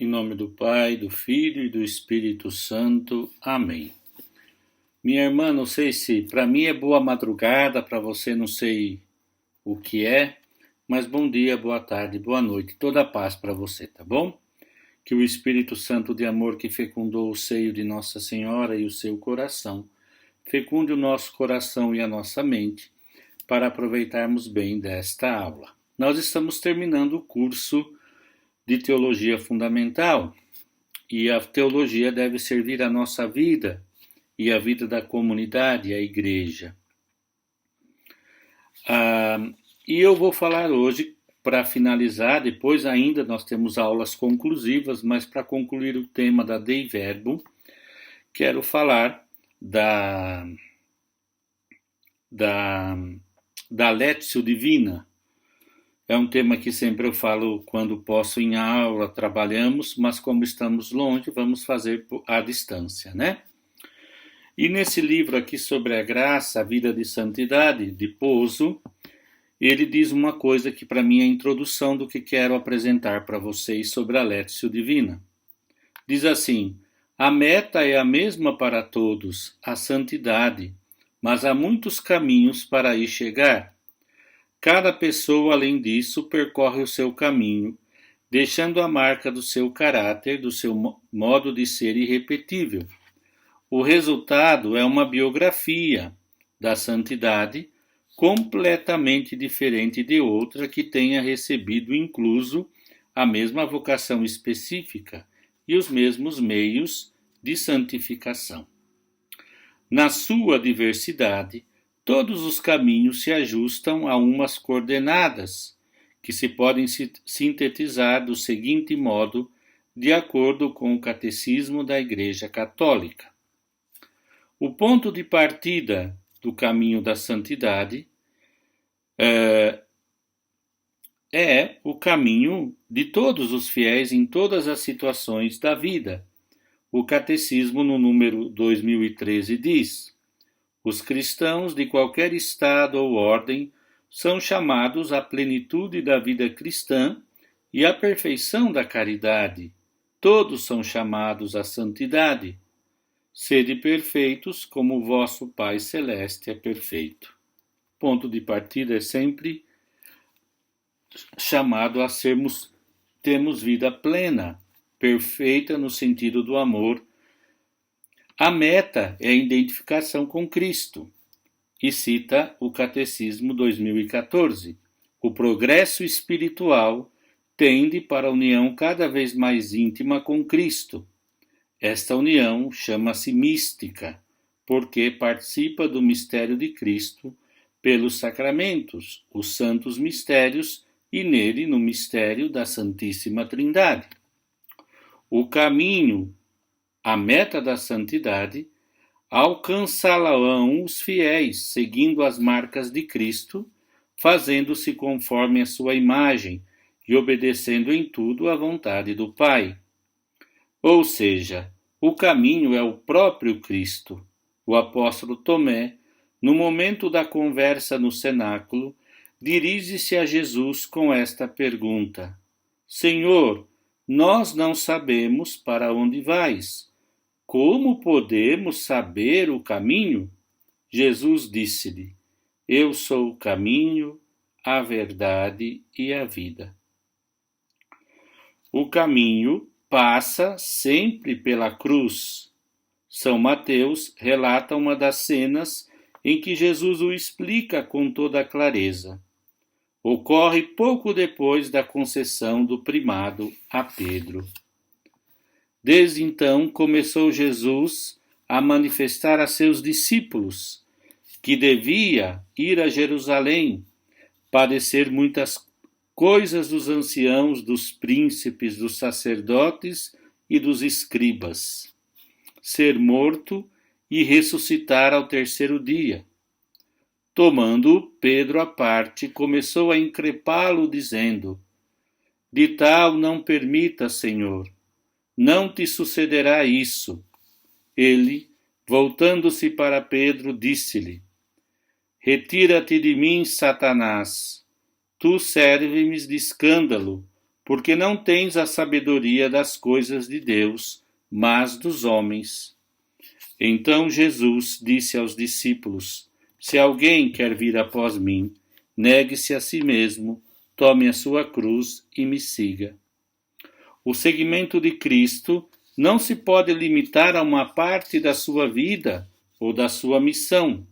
Em nome do Pai, do Filho e do Espírito Santo. Amém. Minha irmã, não sei se para mim é boa madrugada, para você não sei o que é, mas bom dia, boa tarde, boa noite, toda a paz para você, tá bom? Que o Espírito Santo de amor que fecundou o seio de Nossa Senhora e o seu coração, fecunde o nosso coração e a nossa mente, para aproveitarmos bem desta aula. Nós estamos terminando o curso de Teologia Fundamental, e a teologia deve servir a nossa vida e a vida da comunidade, a igreja. E eu vou falar hoje, para finalizar, depois ainda nós temos aulas conclusivas, mas para concluir o tema da Dei Verbum, quero falar da Lectio Divina. É um tema que sempre eu falo quando posso em aula, trabalhamos, mas como estamos longe, vamos fazer à distância, né? E nesse livro aqui sobre a graça, a vida de santidade, de Pozo, ele diz uma coisa que para mim é a introdução do que quero apresentar para vocês sobre a Lectio Divina. Diz assim: a meta é a mesma para todos, a santidade, mas há muitos caminhos para aí chegar. Cada pessoa, além disso, percorre o seu caminho, deixando a marca do seu caráter, do seu modo de ser irrepetível. O resultado é uma biografia da santidade completamente diferente de outra que tenha recebido incluso a mesma vocação específica e os mesmos meios de santificação. Na sua diversidade, todos os caminhos se ajustam a umas coordenadas, que se podem sintetizar do seguinte modo, de acordo com o Catecismo da Igreja Católica. O ponto de partida do caminho da santidade é o caminho de todos os fiéis em todas as situações da vida. O Catecismo, no número 2013, diz: os cristãos de qualquer estado ou ordem são chamados à plenitude da vida cristã e à perfeição da caridade. Todos são chamados à santidade. Sede perfeitos como o vosso Pai Celeste é perfeito. Ponto de partida é sempre chamado a termos vida plena, perfeita no sentido do amor. A meta é a identificação com Cristo, e cita o Catecismo 2014. O progresso espiritual tende para a união cada vez mais íntima com Cristo. Esta união chama-se mística, porque participa do mistério de Cristo pelos sacramentos, os santos mistérios, e nele no mistério da Santíssima Trindade. O caminho, a meta da santidade, alcançá-la-ão os fiéis, seguindo as marcas de Cristo, fazendo-se conforme a sua imagem e obedecendo em tudo à vontade do Pai. Ou seja, o caminho é o próprio Cristo. O apóstolo Tomé, no momento da conversa no cenáculo, dirige-se a Jesus com esta pergunta: Senhor, nós não sabemos para onde vais. Como podemos saber o caminho? Jesus disse-lhe: eu sou o caminho, a verdade e a vida. O caminho passa sempre pela cruz. São Mateus relata uma das cenas em que Jesus o explica com toda clareza. Ocorre pouco depois da concessão do primado a Pedro. Desde então começou Jesus a manifestar a seus discípulos que devia ir a Jerusalém, padecer muitas coisas dos anciãos, dos príncipes, dos sacerdotes e dos escribas, ser morto e ressuscitar ao terceiro dia. Tomando Pedro à parte, começou a increpá-lo, dizendo: de tal não permita, Senhor, não te sucederá isso. Ele, voltando-se para Pedro, disse-lhe: retira-te de mim, Satanás, tu serves-me de escândalo, porque não tens a sabedoria das coisas de Deus, mas dos homens. Então Jesus disse aos discípulos: Se alguém quer vir após mim, negue-se a si mesmo, tome a sua cruz e me siga. O seguimento de Cristo não se pode limitar a uma parte da sua vida ou da sua missão.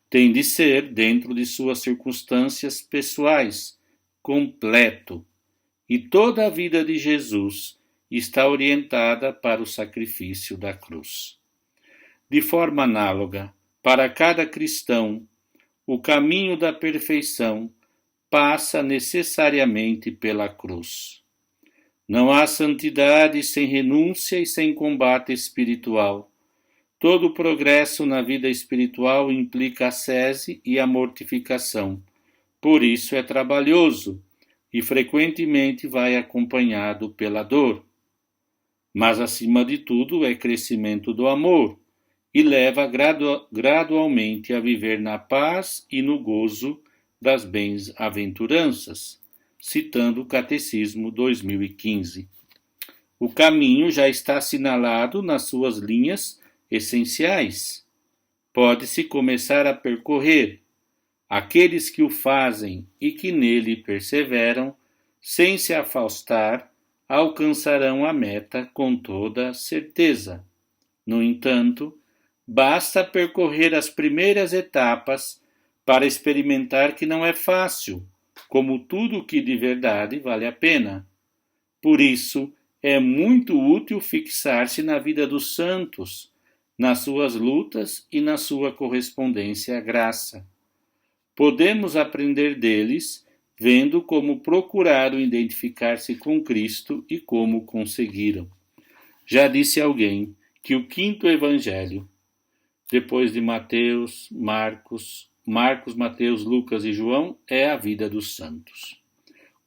Tem de ser, dentro de suas circunstâncias pessoais, completo. E toda a vida de Jesus está orientada para o sacrifício da cruz. De forma análoga, para cada cristão, o caminho da perfeição passa necessariamente pela cruz. Não há santidade sem renúncia e sem combate espiritual. Todo progresso na vida espiritual implica ascese e a mortificação. Por isso é trabalhoso e frequentemente vai acompanhado pela dor. Mas, acima de tudo, é crescimento do amor e leva gradualmente a viver na paz e no gozo das bem-aventuranças, citando o Catecismo 2015. O caminho já está assinalado nas suas linhas essenciais. Pode-se começar a percorrer. Aqueles que o fazem e que nele perseveram, sem se afastar, alcançarão a meta com toda certeza. No entanto, basta percorrer as primeiras etapas para experimentar que não é fácil, como tudo que de verdade vale a pena. Por isso, é muito útil fixar-se na vida dos santos, nas suas lutas e na sua correspondência à graça. Podemos aprender deles, vendo como procuraram identificar-se com Cristo e como conseguiram. Já disse alguém que o quinto evangelho, depois de Mateus, Marcos, Mateus, Lucas e João, é a vida dos santos.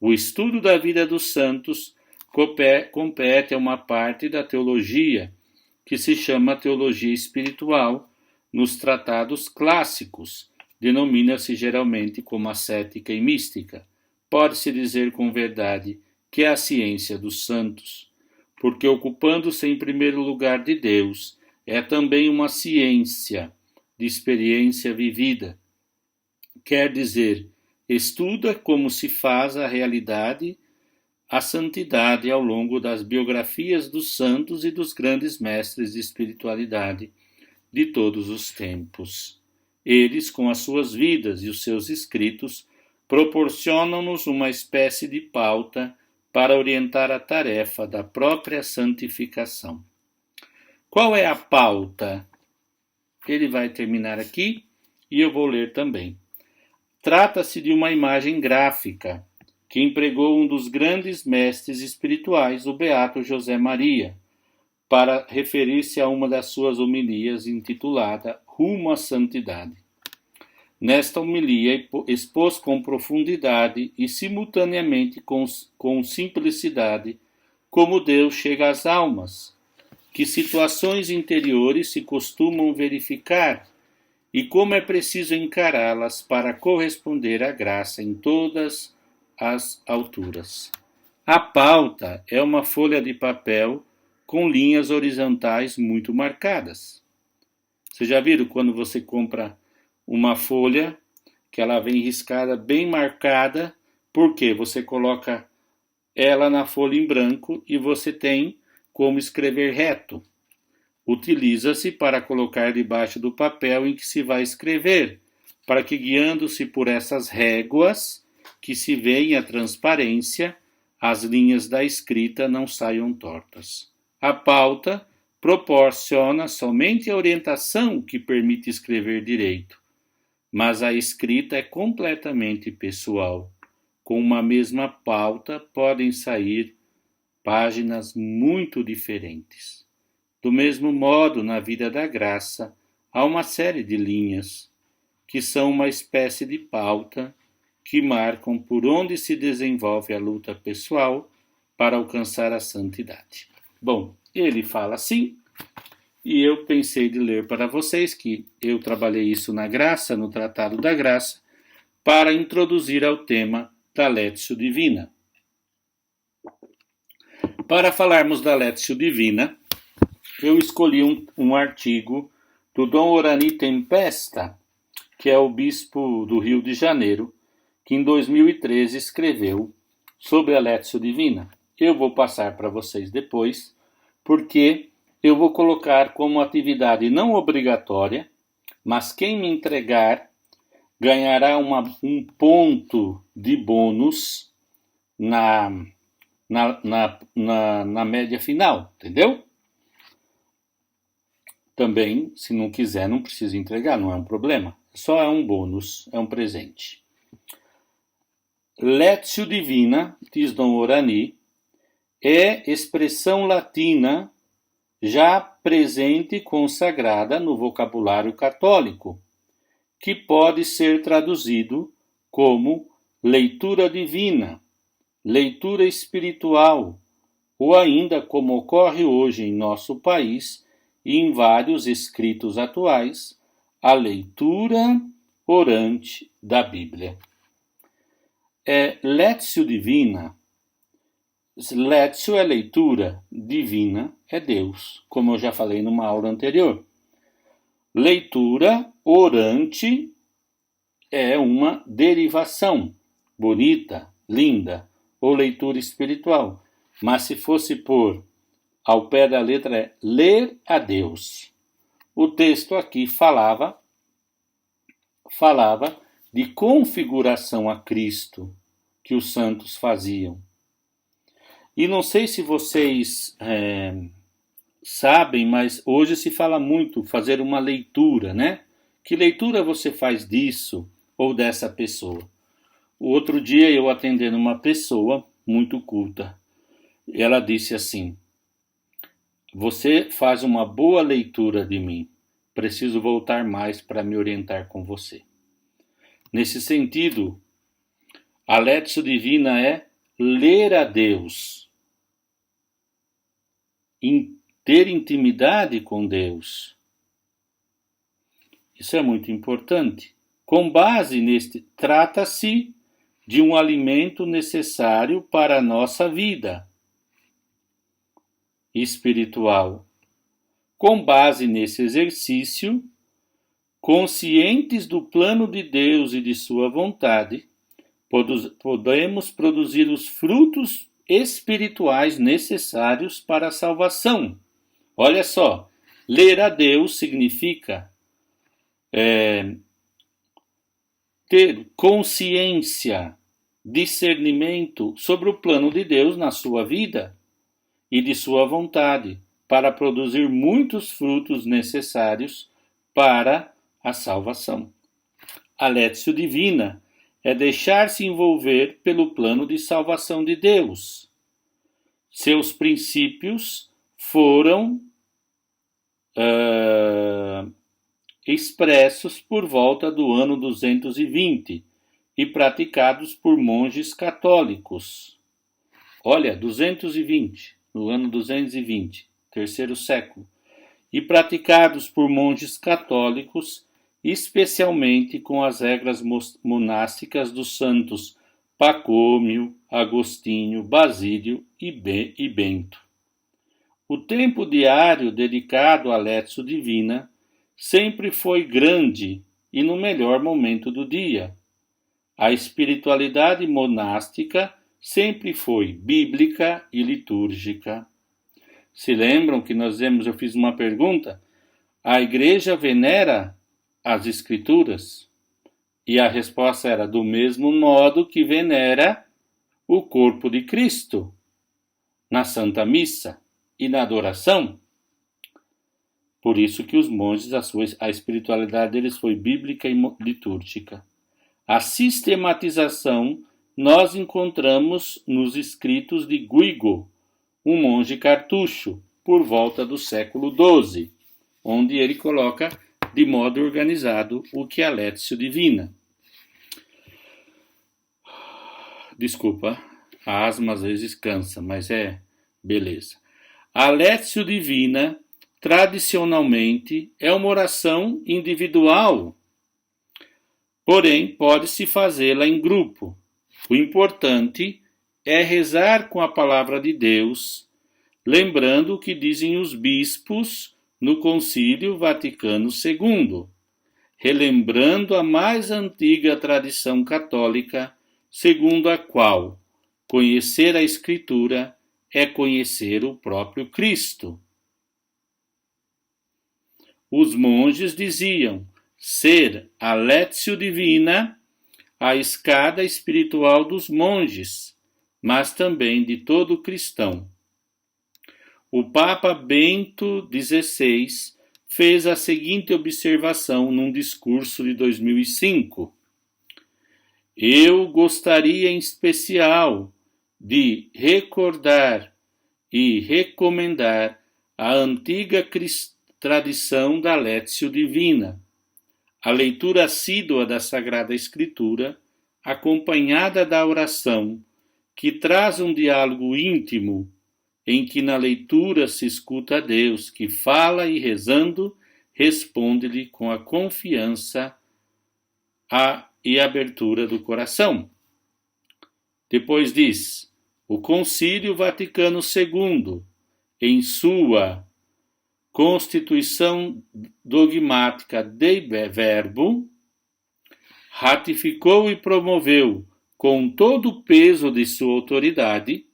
O estudo da vida dos santos compete a uma parte da teologia que se chama teologia espiritual. Nos tratados clássicos, denomina-se geralmente como ascética e mística. Pode-se dizer com verdade que é a ciência dos santos, porque ocupando-se em primeiro lugar de Deus, é também uma ciência de experiência vivida. Quer dizer, estuda como se faz a realidade, a santidade ao longo das biografias dos santos e dos grandes mestres de espiritualidade de todos os tempos. Eles, com as suas vidas e os seus escritos, proporcionam-nos uma espécie de pauta para orientar a tarefa da própria santificação. Qual é a pauta? Ele vai terminar aqui e eu vou ler também. Trata-se de uma imagem gráfica que empregou um dos grandes mestres espirituais, o beato José Maria, para referir-se a uma das suas homilias intitulada Rumo à Santidade. Nesta homilia expôs com profundidade e simultaneamente com simplicidade como Deus chega às almas, que situações interiores se costumam verificar e como é preciso encará-las para corresponder à graça em todas as alturas. A pauta é uma folha de papel com linhas horizontais muito marcadas. Vocês já viram quando você compra uma folha que ela vem riscada, bem marcada, porque você coloca ela na folha em branco e você tem como escrever reto. Utiliza-se para colocar debaixo do papel em que se vai escrever, para que, guiando-se por essas réguas que se vêem a transparência, as linhas da escrita não saiam tortas. A pauta proporciona somente a orientação que permite escrever direito, mas a escrita é completamente pessoal. Com uma mesma pauta podem sair páginas muito diferentes. Do mesmo modo, na vida da graça, há uma série de linhas, que são uma espécie de pauta, que marcam por onde se desenvolve a luta pessoal para alcançar a santidade. Bom, ele fala assim, e eu pensei de ler para vocês que eu trabalhei isso na graça, no Tratado da Graça, para introduzir ao tema da Lectio Divina. Para falarmos da Lectio Divina, eu escolhi um artigo do Dom Orani Tempesta, que é o bispo do Rio de Janeiro, que em 2013 escreveu sobre a Lectio Divina. Eu vou passar para vocês depois, porque eu vou colocar como atividade não obrigatória, mas quem me entregar ganhará um ponto de bônus na média final, entendeu? Também, se não quiser, não precisa entregar, não é um problema. Só é um bônus, é um presente. Lectio Divina, diz Dom Orani, é expressão latina já presente e consagrada no vocabulário católico, que pode ser traduzido como leitura divina, leitura espiritual, ou ainda, como ocorre hoje em nosso país e em vários escritos atuais, a leitura orante da Bíblia. Lectio Divina. Lectio é leitura, divina é Deus, como eu já falei numa aula anterior. Leitura orante é uma derivação bonita, linda, ou leitura espiritual. Mas se fosse pôr ao pé da letra é ler a Deus. O texto aqui falava de configuração a Cristo que os santos faziam. E não sei se vocês sabem, mas hoje se fala muito fazer uma leitura, né? Que leitura você faz disso ou dessa pessoa? O outro dia eu atendendo uma pessoa muito culta, ela disse assim: você faz uma boa leitura de mim, preciso voltar mais para me orientar com você. Nesse sentido, a Lectio Divina é ler a Deus, ter intimidade com Deus. Isso é muito importante. Com base neste, trata-se de um alimento necessário para a nossa vida espiritual. Com base nesse exercício, conscientes do plano de Deus e de sua vontade, podemos produzir os frutos espirituais necessários para a salvação. Olha só, ler a Deus significa ter consciência, discernimento sobre o plano de Deus na sua vida e de sua vontade, para produzir muitos frutos necessários para a salvação. A Lectio Divina é deixar-se envolver pelo plano de salvação de Deus. Seus princípios foram expressos por volta do ano 220 e praticados por monges católicos. Olha, 220, no ano 220, terceiro século, e praticados por monges católicos, especialmente com as regras monásticas dos santos Pacômio, Agostinho, Basílio e Bento. O tempo diário dedicado à Lectio Divina sempre foi grande e no melhor momento do dia. A espiritualidade monástica sempre foi bíblica e litúrgica. Se lembram que eu fiz uma pergunta? A igreja venera as escrituras? E a resposta era do mesmo modo que venera o corpo de Cristo, na Santa Missa e na adoração. Por isso que os monges, a espiritualidade deles foi bíblica e litúrgica. A sistematização nós encontramos nos escritos de Guigo, um monge cartucho, por volta do século XII, onde ele coloca de modo organizado o que é a Lectio Divina. Desculpa, a asma às vezes cansa, mas beleza. A Lectio Divina, tradicionalmente, é uma oração individual, porém pode-se fazê-la em grupo. O importante é rezar com a palavra de Deus lembrando o que dizem os bispos no Concílio Vaticano II, relembrando a mais antiga tradição católica, segundo a qual conhecer a Escritura é conhecer o próprio Cristo. Os monges diziam ser a Lectio Divina, a escada espiritual dos monges, mas também de todo cristão. O Papa Bento XVI fez a seguinte observação num discurso de 2005. Eu gostaria em especial de recordar e recomendar a antiga tradição da Lectio Divina, a leitura assídua da Sagrada Escritura, acompanhada da oração, que traz um diálogo íntimo, em que na leitura se escuta a Deus, que fala e rezando, responde-lhe com a confiança e abertura do coração. Depois diz, o Concílio Vaticano II, em sua Constituição Dogmática Dei Verbum, ratificou e promoveu, com todo o peso de sua autoridade,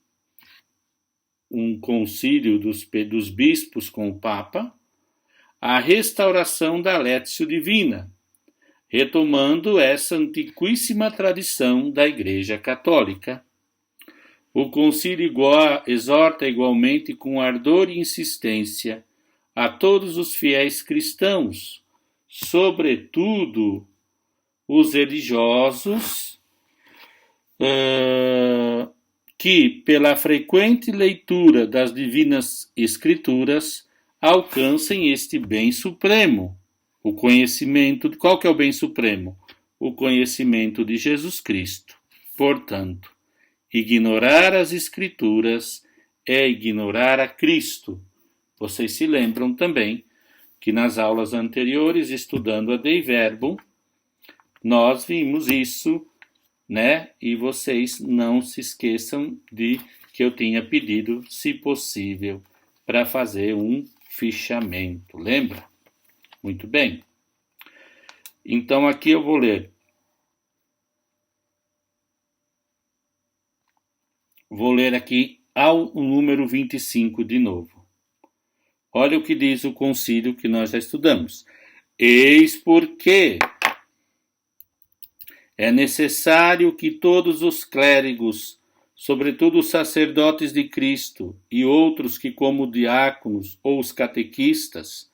um concílio dos bispos com o Papa, a restauração da Lectio Divina, retomando essa antiquíssima tradição da Igreja Católica. O concílio exorta igualmente com ardor e insistência a todos os fiéis cristãos, sobretudo os religiosos, que, pela frequente leitura das Divinas Escrituras, alcancem este bem supremo, o conhecimento. Qual que é o bem supremo? O conhecimento de Jesus Cristo. Portanto, ignorar as Escrituras é ignorar a Cristo. Vocês se lembram também que nas aulas anteriores, estudando a Dei Verbum, nós vimos isso, né? E vocês não se esqueçam de que eu tinha pedido, se possível, para fazer um fichamento. Lembra? Muito bem. Então aqui eu vou ler. Vou ler aqui ao número 25 de novo. Olha o que diz o concílio que nós já estudamos. Eis porque é necessário que todos os clérigos, sobretudo os sacerdotes de Cristo e outros que, como diáconos ou os catequistas,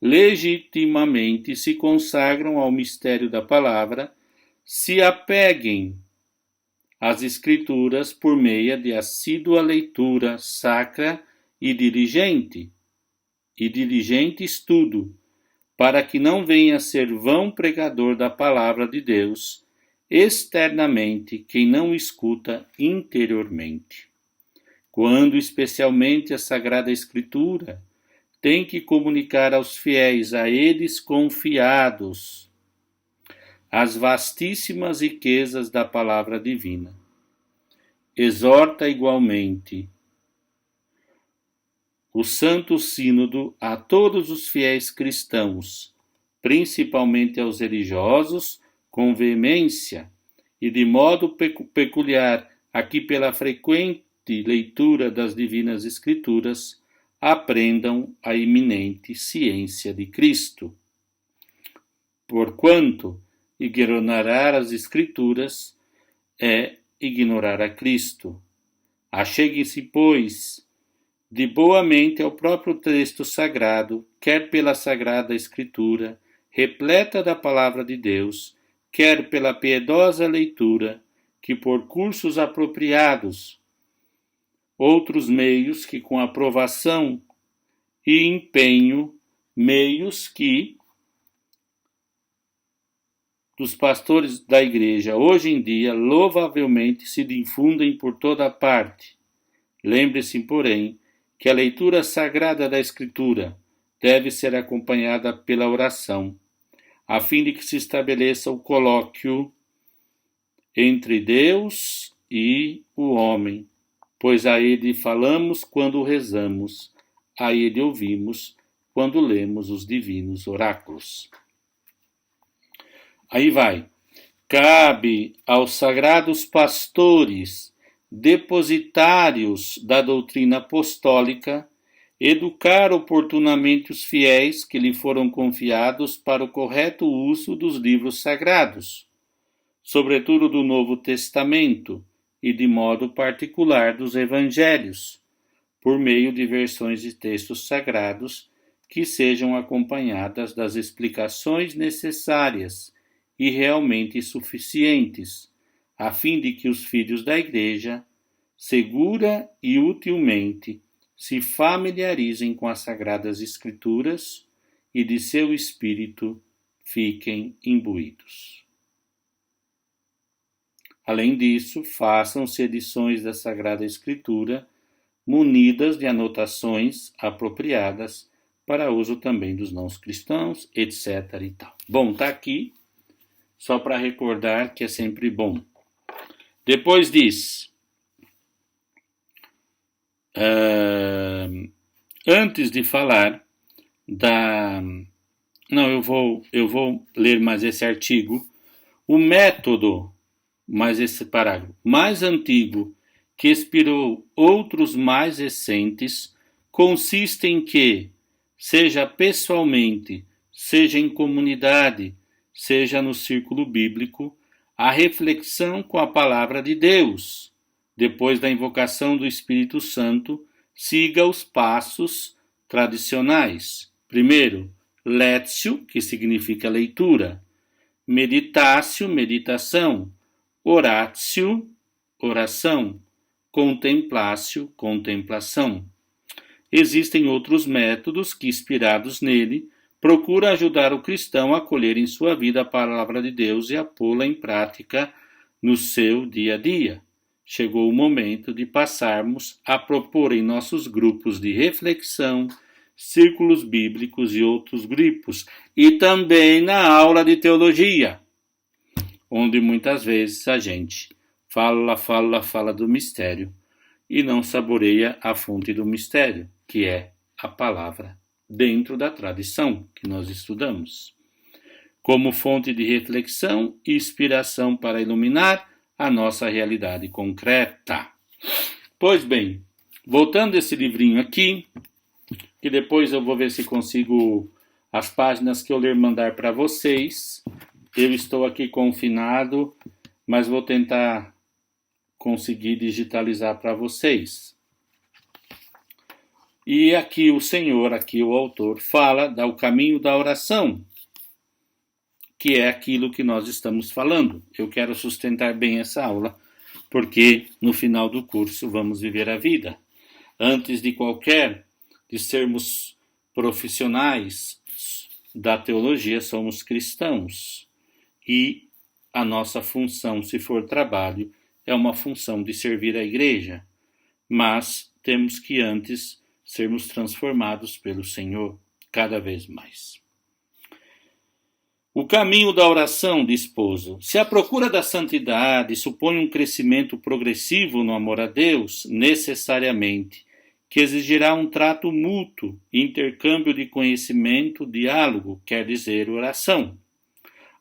legitimamente se consagram ao mistério da palavra, se apeguem às Escrituras por meio de assídua leitura sacra e diligente estudo, para que não venha a ser vão pregador da palavra de Deus externamente quem não escuta interiormente. Quando especialmente a Sagrada Escritura tem que comunicar aos fiéis a eles confiados as vastíssimas riquezas da palavra divina. Exorta igualmente o Santo Sínodo a todos os fiéis cristãos, principalmente aos religiosos, com veemência e de modo peculiar, aqui pela frequente leitura das Divinas Escrituras, aprendam a iminente ciência de Cristo. Porquanto ignorar as Escrituras é ignorar a Cristo. Achegue-se, pois, de boa mente ao próprio texto sagrado, quer pela Sagrada Escritura, repleta da palavra de Deus, quer pela piedosa leitura, que por cursos apropriados, outros meios que com aprovação e empenho, meios que dos pastores da Igreja hoje em dia louvavelmente se difundem por toda a parte. Lembre-se, porém, que a leitura sagrada da Escritura deve ser acompanhada pela oração, a fim de que se estabeleça o colóquio entre Deus e o homem, pois a ele falamos quando rezamos, a ele ouvimos quando lemos os divinos oráculos. Aí vai. Cabe aos sagrados pastores, depositários da doutrina apostólica, educar oportunamente os fiéis que lhe foram confiados para o correto uso dos livros sagrados, sobretudo do Novo Testamento e de modo particular dos Evangelhos, por meio de versões de textos sagrados que sejam acompanhadas das explicações necessárias e realmente suficientes, a fim de que os filhos da Igreja, segura e utilmente, se familiarizem com as Sagradas Escrituras e de seu espírito fiquem imbuídos. Além disso, façam-se edições da Sagrada Escritura munidas de anotações apropriadas para uso também dos não cristãos, etc. e tal. Bom, tá aqui, só para recordar que é sempre bom. Depois diz, antes de falar da... Não, eu vou ler mais esse artigo. O método, mais esse parágrafo, mais antigo que inspirou outros mais recentes, consiste em que, seja pessoalmente, seja em comunidade, seja no círculo bíblico, a reflexão com a palavra de Deus, depois da invocação do Espírito Santo, siga os passos tradicionais. Primeiro, lectio, que significa leitura, meditatio, meditação, oratio, oração, contemplatio, contemplação. Existem outros métodos que, inspirados nele, procuram ajudar o cristão a acolher em sua vida a palavra de Deus e a pô-la em prática no seu dia a dia. Chegou o momento de passarmos a propor em nossos grupos de reflexão, círculos bíblicos e outros grupos, e também na aula de teologia, onde muitas vezes a gente fala do mistério e não saboreia a fonte do mistério, que é a palavra, dentro da tradição que nós estudamos, como fonte de reflexão e inspiração para iluminar a nossa realidade concreta. Pois bem, voltando esse livrinho aqui, que depois eu vou ver se consigo as páginas que eu ler mandar para vocês. Eu estou aqui confinado, mas vou tentar conseguir digitalizar para vocês. E aqui o Senhor, aqui o autor, fala do caminho da oração, que é aquilo que nós estamos falando. Eu quero sustentar bem essa aula, porque no final do curso vamos viver a vida. Antes de sermos profissionais da teologia, somos cristãos. E a nossa função, se for trabalho, é uma função de servir a igreja. Mas temos que antes sermos transformados pelo Senhor cada vez mais. O caminho da oração, diz Pozo. Se a procura da santidade supõe um crescimento progressivo no amor a Deus, necessariamente, que exigirá um trato mútuo, intercâmbio de conhecimento, diálogo, quer dizer, oração.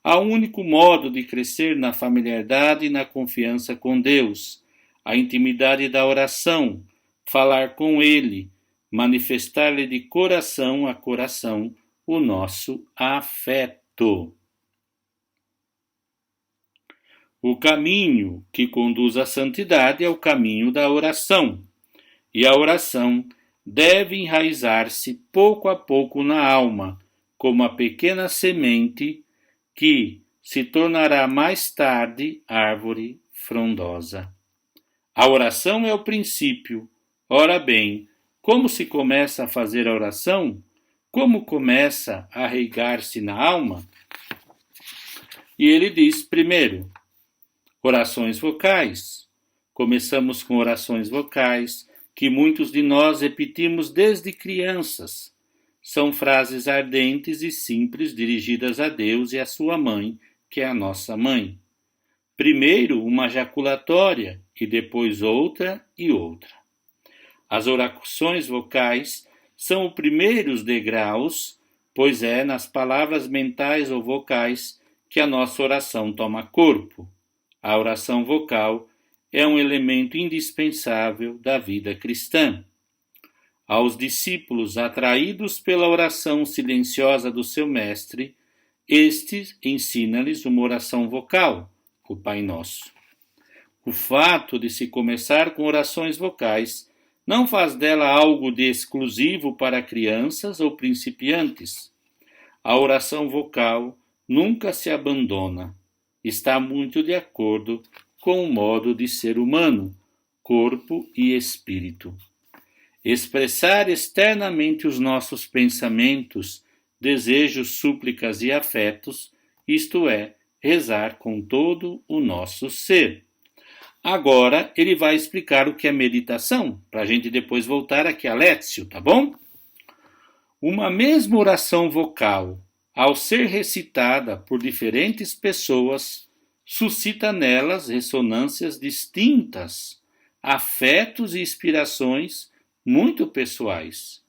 Há um único modo de crescer na familiaridade e na confiança com Deus, a intimidade da oração, falar com Ele, manifestar-lhe de coração a coração o nosso afeto. O caminho que conduz à santidade é o caminho da oração, e a oração deve enraizar-se pouco a pouco na alma, como a pequena semente que se tornará mais tarde árvore frondosa. A oração é o princípio. Ora bem, como se começa a fazer a oração? Como começa a arraigar-se na alma? E ele diz, primeiro, orações vocais. Começamos com orações vocais, que muitos de nós repetimos desde crianças. São frases ardentes e simples dirigidas a Deus e à sua mãe, que é a nossa mãe. Primeiro, uma jaculatória, e depois outra e outra. As orações vocais são os primeiros degraus, pois é nas palavras mentais ou vocais que a nossa oração toma corpo. A oração vocal é um elemento indispensável da vida cristã. Aos discípulos atraídos pela oração silenciosa do seu mestre, este ensina-lhes uma oração vocal, o Pai Nosso. O fato de se começar com orações vocais não faz dela algo de exclusivo para crianças ou principiantes. A oração vocal nunca se abandona. Está muito de acordo com o modo de ser humano, corpo e espírito. Expressar externamente os nossos pensamentos, desejos, súplicas e afetos, isto é, rezar com todo o nosso ser. Agora ele vai explicar o que é meditação, para a gente depois voltar aqui a Lécio, tá bom? Uma mesma oração vocal, ao ser recitada por diferentes pessoas, suscita nelas ressonâncias distintas, afetos e inspirações muito pessoais.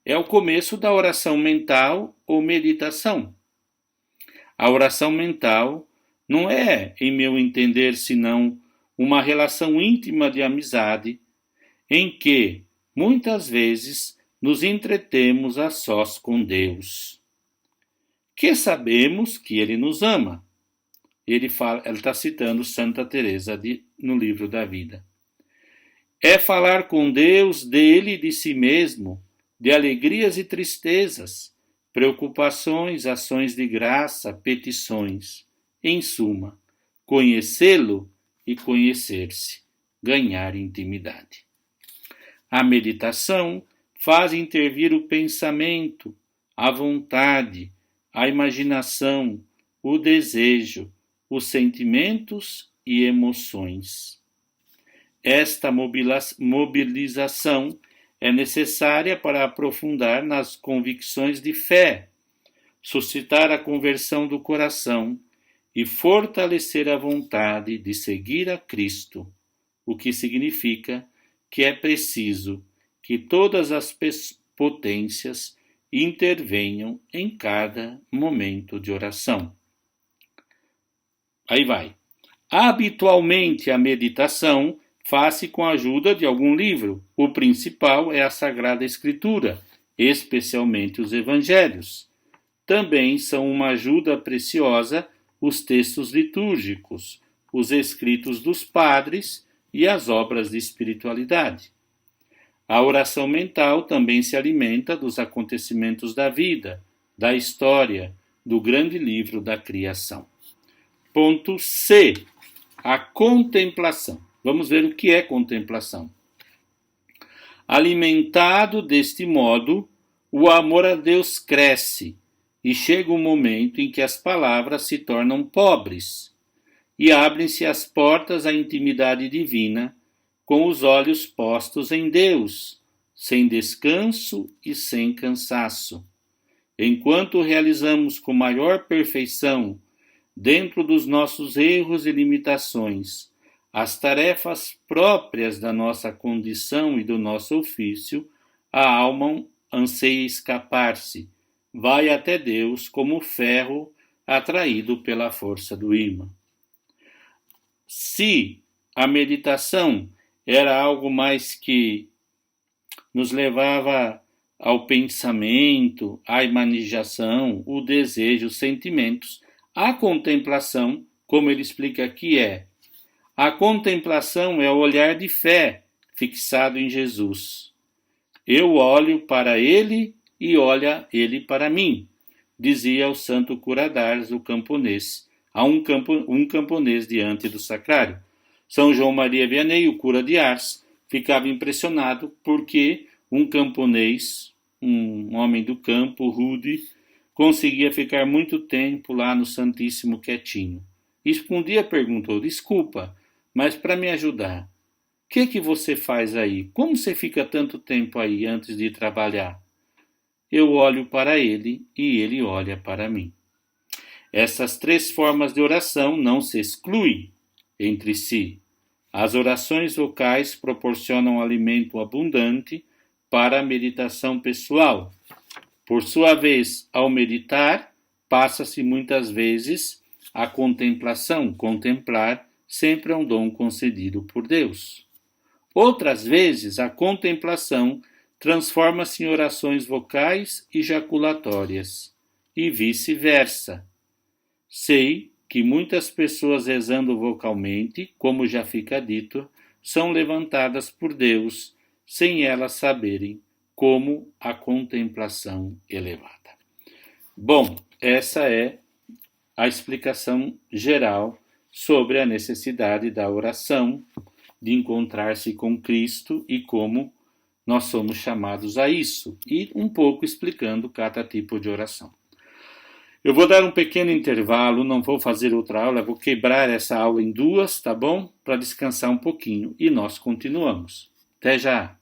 É o começo da oração mental ou meditação. A oração mental não é, em meu entender, senão uma relação íntima de amizade em que, muitas vezes, nos entretemos a sós com Deus, que sabemos que Ele nos ama. Ela está citando Santa Teresa no Livro da Vida. É falar com Deus dele e de si mesmo, de alegrias e tristezas, preocupações, ações de graça, petições. Em suma, conhecê-lo e conhecer-se, ganhar intimidade. A meditação faz intervir o pensamento, a vontade, a imaginação, o desejo, os sentimentos e emoções. Esta mobilização é necessária para aprofundar nas convicções de fé, suscitar a conversão do coração e fortalecer a vontade de seguir a Cristo, o que significa que é preciso que todas as potências intervenham em cada momento de oração. Aí vai. Habitualmente a meditação faz-se com a ajuda de algum livro. O principal é a Sagrada Escritura, especialmente os Evangelhos. Também são uma ajuda preciosa os textos litúrgicos, os escritos dos padres e as obras de espiritualidade. A oração mental também se alimenta dos acontecimentos da vida, da história, do grande livro da criação. Ponto C. A contemplação. Vamos ver o que é contemplação. Alimentado deste modo, o amor a Deus cresce e chega um momento em que as palavras se tornam pobres e abrem-se as portas à intimidade divina com os olhos postos em Deus, sem descanso e sem cansaço. Enquanto realizamos com maior perfeição, dentro dos nossos erros e limitações, as tarefas próprias da nossa condição e do nosso ofício, a alma anseia escapar-se, vai até Deus como ferro atraído pela força do ímã. Se a meditação era algo mais que nos levava ao pensamento, à imaginação, o desejo, os sentimentos, a contemplação, como ele explica aqui, a contemplação é o olhar de fé fixado em Jesus. Eu olho para ele e olha ele para mim, dizia o santo Curadars, o camponês, a um camponês diante do sacrário. São João Maria Vianney, o cura de Ars, ficava impressionado porque um camponês, um homem do campo, rude, conseguia ficar muito tempo lá no Santíssimo quietinho. E um dia perguntou: desculpa, mas para me ajudar, o que você faz aí? Como você fica tanto tempo aí antes de trabalhar? Eu olho para ele e ele olha para mim. Essas três formas de oração não se excluem entre si. As orações vocais proporcionam alimento abundante para a meditação pessoal. Por sua vez, ao meditar, passa-se muitas vezes a contemplação. Contemplar sempre é um dom concedido por Deus. Outras vezes, a contemplação transforma-se em orações vocais e jaculatórias, e vice-versa. Sei que muitas pessoas rezando vocalmente, como já fica dito, são levantadas por Deus, sem elas saberem como a contemplação elevada. Bom, essa é a explicação geral sobre a necessidade da oração, de encontrar-se com Cristo e como nós somos chamados a isso, e um pouco explicando cada tipo de oração. Eu vou dar um pequeno intervalo, não vou fazer outra aula, vou quebrar essa aula em duas, tá bom? Para descansar um pouquinho e nós continuamos. Até já!